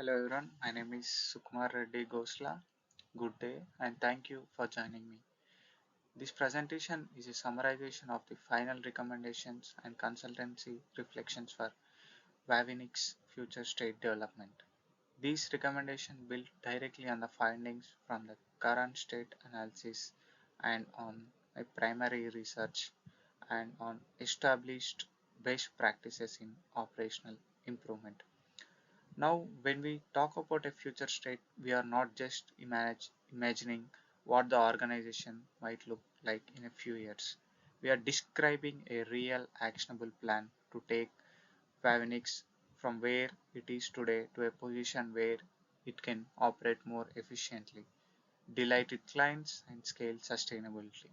Hello everyone, my name is Sukumar Reddy Gosla. Good day and thank you for joining me. This presentation is a summarization of the final recommendations and consultancy reflections for Vavinix future state development. These recommendations build directly on the findings from the current state analysis and on my primary research and on established best practices in operational improvement. Now, when we talk about a future state, we are not just imagining what the organization might look like in a few years. We are describing a real actionable plan to take Vavinix from where it is today to a position where it can operate more efficiently, delight its clients, and scale sustainability.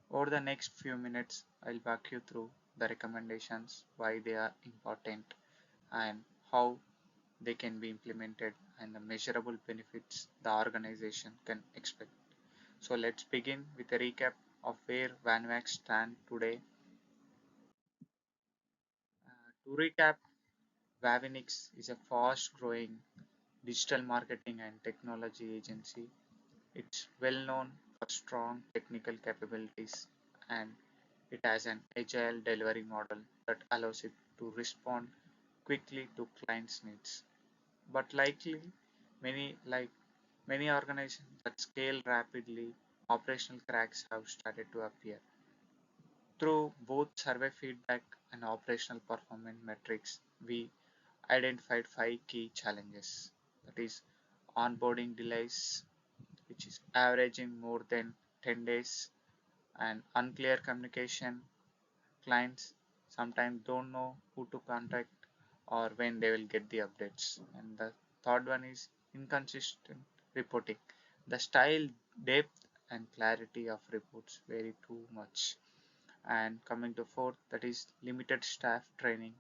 Over the next few minutes, I'll walk you through the recommendations, why they are important, and how they can be implemented and the measurable benefits the organization can expect. So let's begin with a recap of where Vanvax stand today. To recap, Vavinix is a fast growing digital marketing and technology agency. It's well known for strong technical capabilities and it has an agile delivery model that allows it to respond quickly to clients' needs. But likely many organizations that scale rapidly, operational cracks have started to appear. Through both survey feedback and operational performance metrics, we identified five key challenges. That is onboarding delays, which is averaging more than 10 days, and unclear communication. Clients sometimes don't know who to contact or when they will get the updates. And the third one is inconsistent reporting. The style, depth, and clarity of reports vary too much. And coming to fourth, that is limited staff training.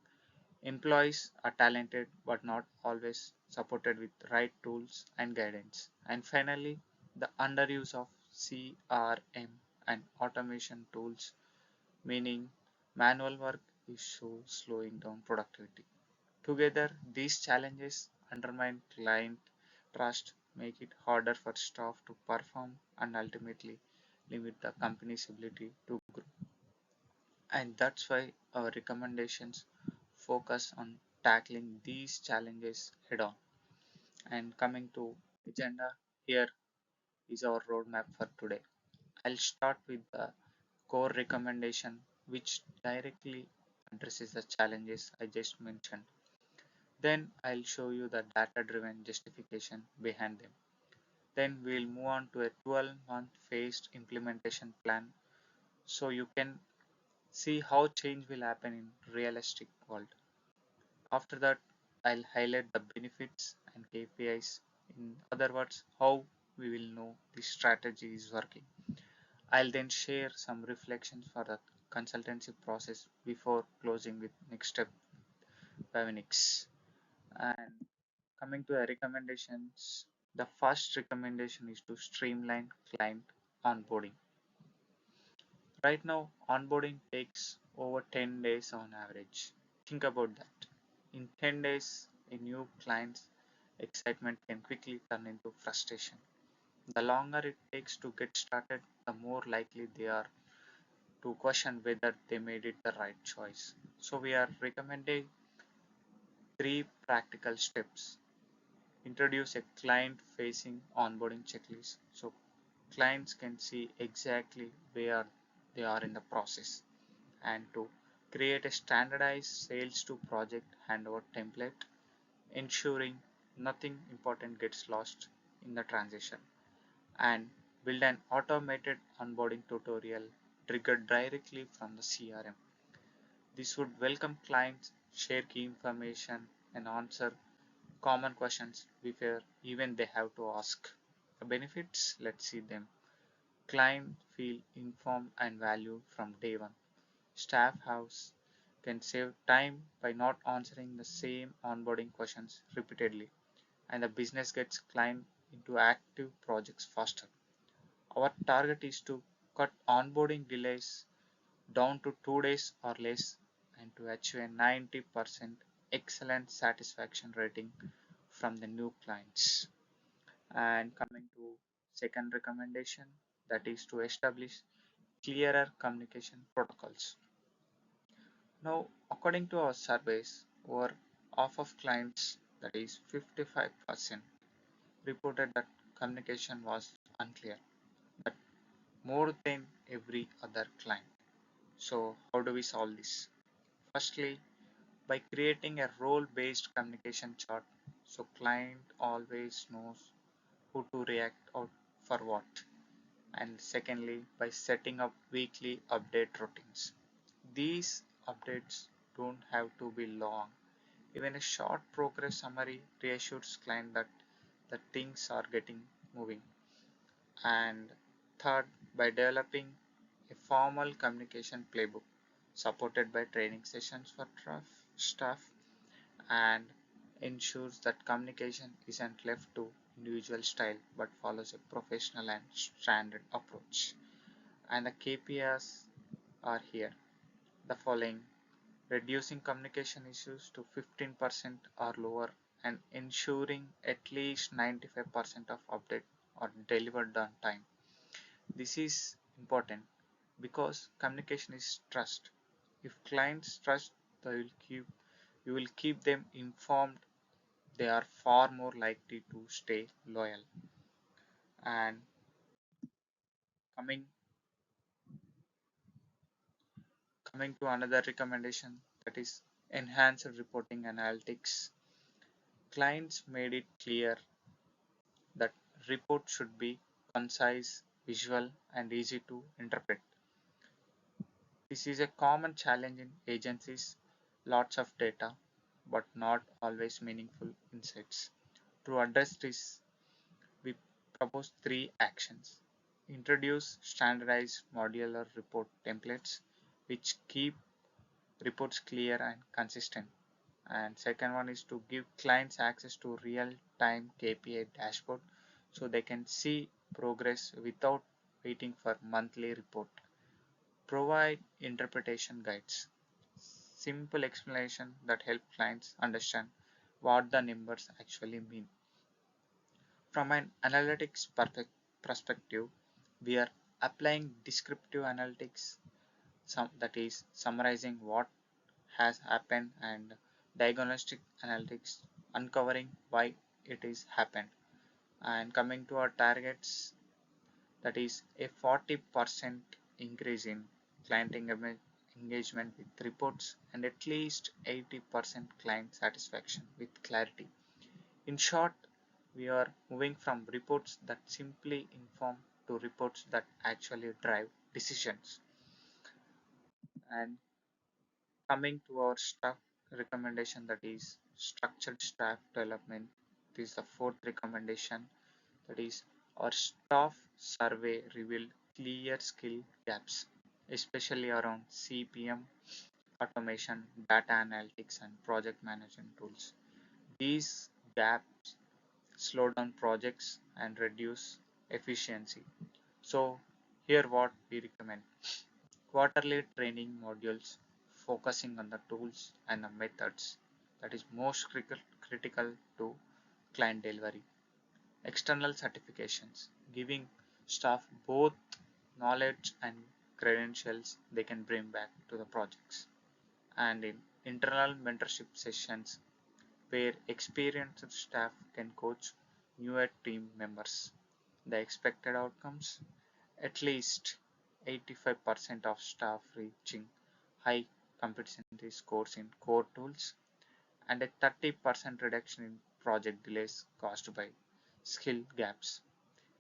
Employees are talented but not always supported with right tools and guidance. And finally, the underuse of CRM and automation tools, meaning manual work is so slowing down productivity. Together, these challenges undermine client trust, make it harder for staff to perform, and ultimately limit the company's ability to grow. And that's why our recommendations focus on tackling these challenges head on. And coming to agenda, here is our roadmap for today. I'll start with the core recommendation, which directly addresses the challenges I just mentioned. Then I'll show you the data-driven justification behind them. Then we'll move on to a 12-month phased implementation plan so you can see how change will happen in realistic world. After that, I'll highlight the benefits and KPIs. In other words, how we will know this strategy is working. I'll then share some reflections for the consultancy process before closing with next step Vavinix. And coming to the recommendations, the first recommendation is to streamline client onboarding. Right now, onboarding takes over 10 days on average. Think about that. In 10 days, a new client's excitement can quickly turn into frustration. The longer it takes to get started, the more likely they are to question whether they made it the right choice. So, we are recommending three practical steps. Introduce a client facing onboarding checklist so clients can see exactly where they are in the process, and to create a standardized sales to project handover template, ensuring nothing important gets lost in the transition, and build an automated onboarding tutorial triggered directly from the CRM. This would welcome clients, share key information, and answer common questions before even they have to ask. The benefits, let's see them. Clients feel informed and valued from day one. Staff house can save time by not answering the same onboarding questions repeatedly, and the business gets client into active projects faster. Our target is to cut onboarding delays down to 2 days or less and to achieve a 90% excellent satisfaction rating from the new clients. And coming to second recommendation, that is to establish clearer communication protocols. Now, according to our surveys, over half of clients, that is 55%, reported that communication was unclear, but more than every other client. So, how do we solve this? Firstly, by creating a role-based communication chart, so client always knows who to react out for what. And secondly, by setting up weekly update routines. These updates don't have to be long. Even a short progress summary reassures client that the things are getting moving. And third, by developing a formal communication playbook supported by training sessions for staff, and ensures that communication isn't left to individual style but follows a professional and standard approach. And the KPIs are here. The following: reducing communication issues to 15% or lower, and ensuring at least 95% of updates are delivered on time. This is important because communication is trust. If clients trust, they will keep you will keep them informed. They are far more likely to stay loyal. And coming coming to another recommendation, that is enhanced reporting analytics. Clients made it clear that reports should be concise, visual, and easy to interpret. This is a common challenge in agencies: lots of data, but not always meaningful insights. To address this, we propose three actions. Introduce standardized modular report templates which keep reports clear and consistent. And second one is to give clients access to real-time KPI dashboard so they can see progress without waiting for monthly report. Provide interpretation guides, simple explanation that help clients understand what the numbers actually mean. From an analytics perspective, we are applying descriptive analytics, that is summarizing what has happened, and diagnostic analytics, uncovering why it is happened. And coming to our targets, that is a 40% increase in client engagement with reports and at least 80% client satisfaction with clarity. In short, we are moving from reports that simply inform to reports that actually drive decisions. And coming to our staff recommendation, that is structured staff development, this is the fourth recommendation. That is, our staff survey revealed clear skill gaps, especially around CPM, automation, data analytics, and project management tools. These gaps slow down projects and reduce efficiency. So, here what we recommend: quarterly training modules focusing on the tools and the methods that is most critical to client delivery. External certifications, giving staff both knowledge and credentials they can bring back to the projects. And in internal mentorship sessions where experienced staff can coach newer team members. The expected outcomes: at least 85% of staff reaching high competency scores in core tools, and a 30% reduction in project delays caused by skill gaps.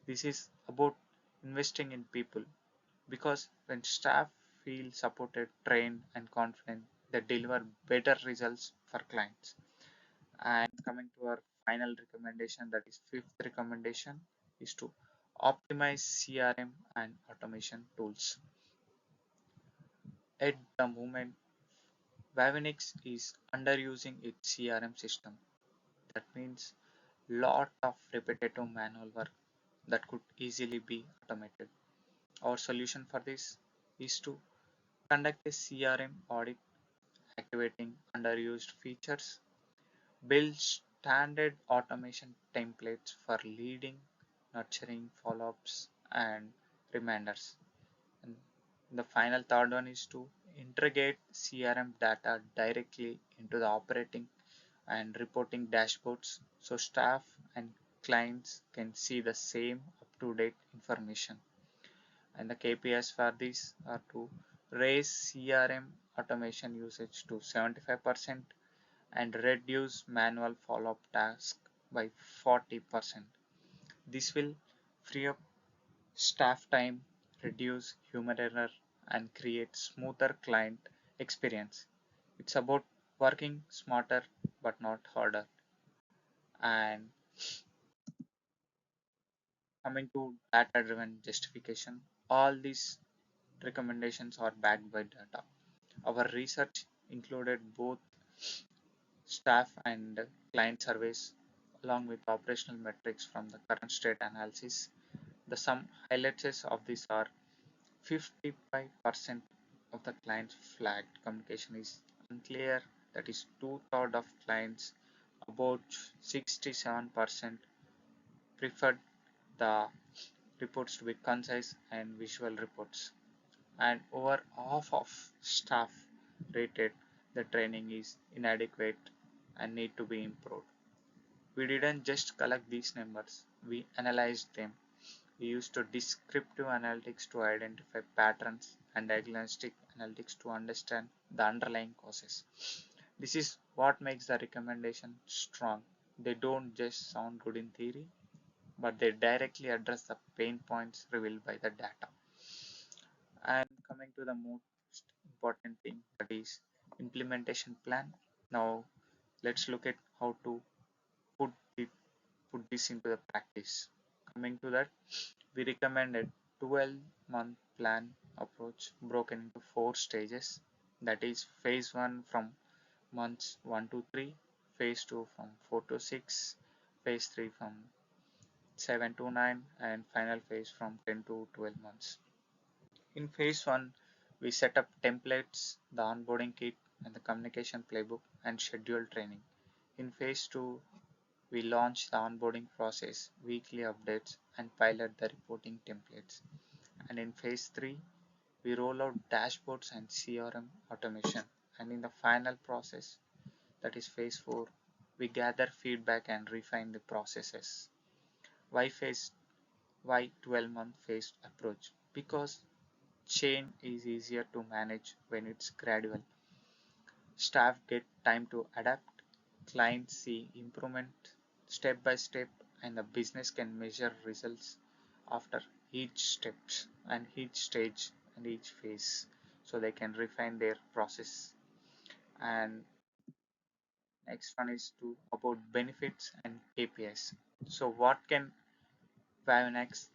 This is about investing in people, because when staff feel supported, trained, and confident, they deliver better results for clients. And coming to our final recommendation, that is fifth recommendation, is to optimize CRM and automation tools. At the moment, Vavinix is underusing its CRM system. That means lot of repetitive manual work that could easily be automated. Our solution for this is to conduct a CRM audit, activating underused features, build standard automation templates for leading, nurturing, follow-ups, and reminders. And the final third one is to integrate CRM data directly into the operating and reporting dashboards so staff and clients can see the same up-to-date information. And the KPIs for this are to raise CRM automation usage to 75% and reduce manual follow-up tasks by 40%. This will free up staff time, reduce human error, and create smoother client experience. It's about working smarter but not harder. And coming to data driven justification, all these recommendations are backed by data. Our research included both staff and client surveys along with operational metrics from the current state analysis. The some highlights of these are 55% of the clients flagged communication is unclear, that is two-thirds of clients, about 67% preferred the reports to be concise and visual reports, and over half of staff rated the training is inadequate and need to be improved. We didn't just collect these numbers, we analyzed them. We used to descriptive analytics to identify patterns and diagnostic analytics to understand the underlying causes. This is what makes the recommendation strong. They don't just sound good in theory, but they directly address the pain points revealed by the data. And coming to the most important thing, that is implementation plan. Now let's look at how to put it, put this into the practice. Coming to that, we recommended 12-month plan approach broken into four stages, that is phase 1 from months 1 to 3, phase 2 from 4 to 6, phase 3 from 7 to 9, and final phase from 10 to 12 months. In phase 1, we set up templates, the onboarding kit, and the communication playbook and schedule training. In phase 2, we launch the onboarding process, weekly updates, and pilot the reporting templates. And in phase 3, we roll out dashboards and CRM automation. And in the final process, that is phase 4, we gather feedback and refine the processes. Why phase why 12-month phased approach? Because change is easier to manage when it's gradual. Staff get time to adapt, clients see improvement step by step, and the business can measure results after each step and each stage and each phase, so they can refine their process. And next one is to about benefits and KPIs. So what can Vavinix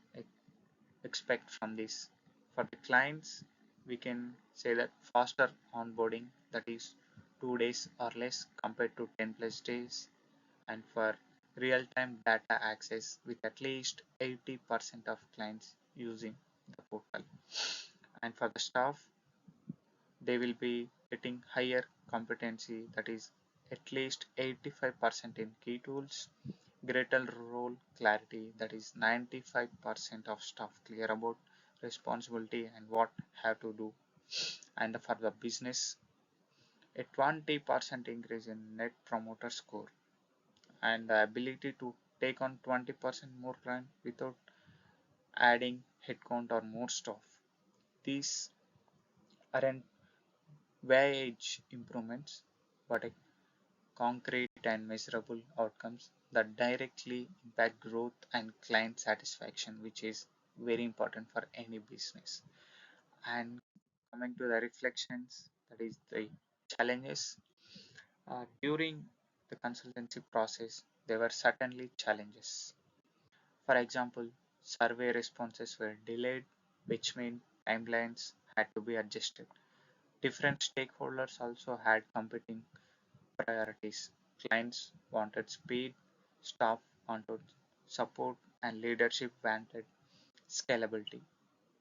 expect from this? For the clients, we can say that faster onboarding, that is 2 days or less compared to 10 plus days, and for real-time data access with at least 80% of clients using the portal. And for the staff, they will be getting higher competency, that is at least 85% in key tools, greater role clarity, that is 95% of staff clear about responsibility and what have to do. And for the business, a 20% increase in net promoter score and the ability to take on 20% more client without adding headcount or more staff. These aren't wage improvements, but a concrete and measurable outcomes that directly impact growth and client satisfaction, which is very important for any business. And coming to the reflections, that is the challenges. During the consultancy process, there were certainly challenges. For example, survey responses were delayed, which meant timelines had to be adjusted. Different stakeholders also had competing priorities. Clients wanted speed, staff wanted support, and leadership wanted scalability.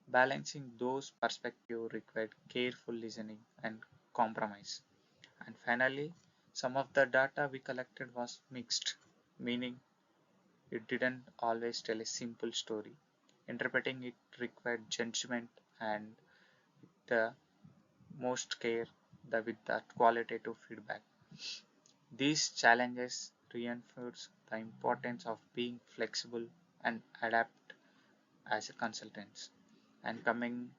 Balancing those perspectives required careful listening and compromise. And finally, Some of the data we collected was mixed, meaning it didn't always tell a simple story. Interpreting it required judgment and the most care with that qualitative feedback. These challenges reinforce the importance of being flexible and adapt as a consultant. And coming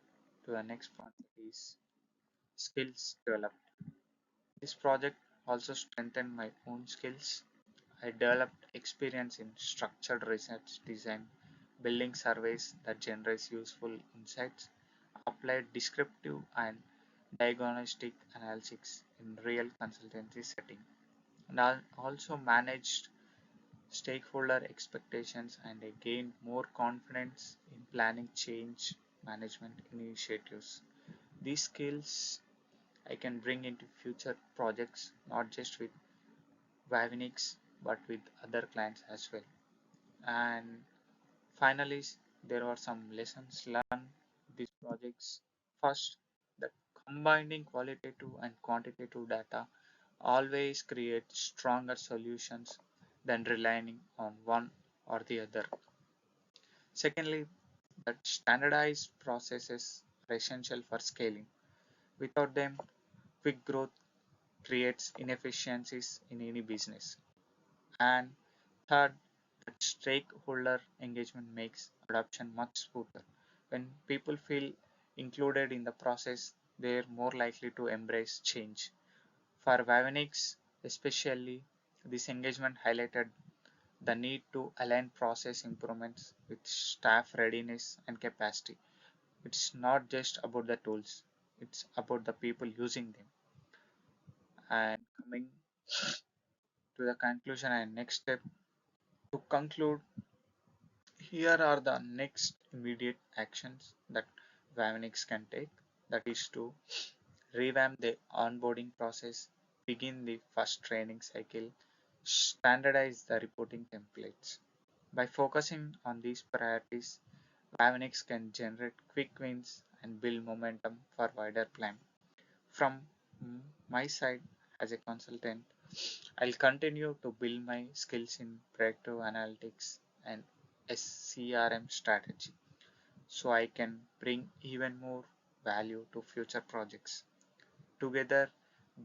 to the next point is skills developed. This project also strengthened my own skills. I developed experience in structured research design, building surveys that generate useful insights, applied descriptive and diagnostic analytics in real consultancy setting, and I also managed stakeholder expectations and I gained more confidence in planning change management initiatives. These skills I can bring into future projects, not just with Vavinix but with other clients as well. And finally, there are some lessons learned these projects. First, that combining qualitative and quantitative data always creates stronger solutions than relying on one or the other. Secondly, that standardized processes are essential for scaling. Without them, quick growth creates inefficiencies in any business. And third, that stakeholder engagement makes adoption much smoother. When people feel included in the process, they are more likely to embrace change. For Vavinix, especially, this engagement highlighted the need to align process improvements with staff readiness and capacity. It's not just about the tools, it's about the people using them. And coming to the conclusion and next step, to conclude, here are the next immediate actions that Vavinix can take. That is to revamp the onboarding process, begin the first training cycle, standardize the reporting templates. By focusing on these priorities, Vavinix can generate quick wins and build momentum for wider plan. From my side as a consultant, I'll continue to build my skills in predictive analytics and SCRM strategy so I can bring even more value to future projects. Together,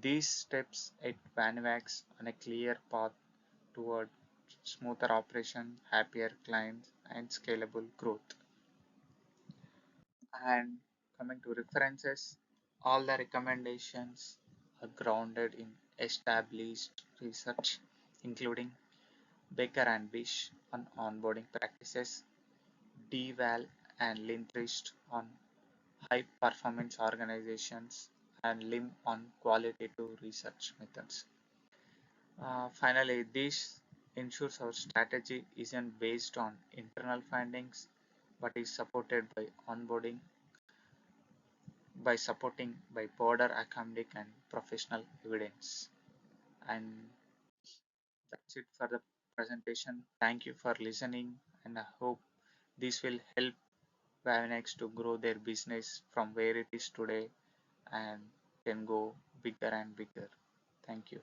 these steps at Vanvax on a clear path toward smoother operation, happier clients, and scalable growth. And coming to references, all the recommendations are grounded in established research, including Baker and Bish on onboarding practices, DVAL and Lintrist on high performance organizations, and LIM on qualitative research methods. Finally, this ensures our strategy isn't based on internal findings but is supported by supporting by broader academic and professional evidence. And that's it for the presentation. Thank you for listening, and I hope this will help Vavinex to grow their business from where it is today and can go bigger and bigger. Thank you.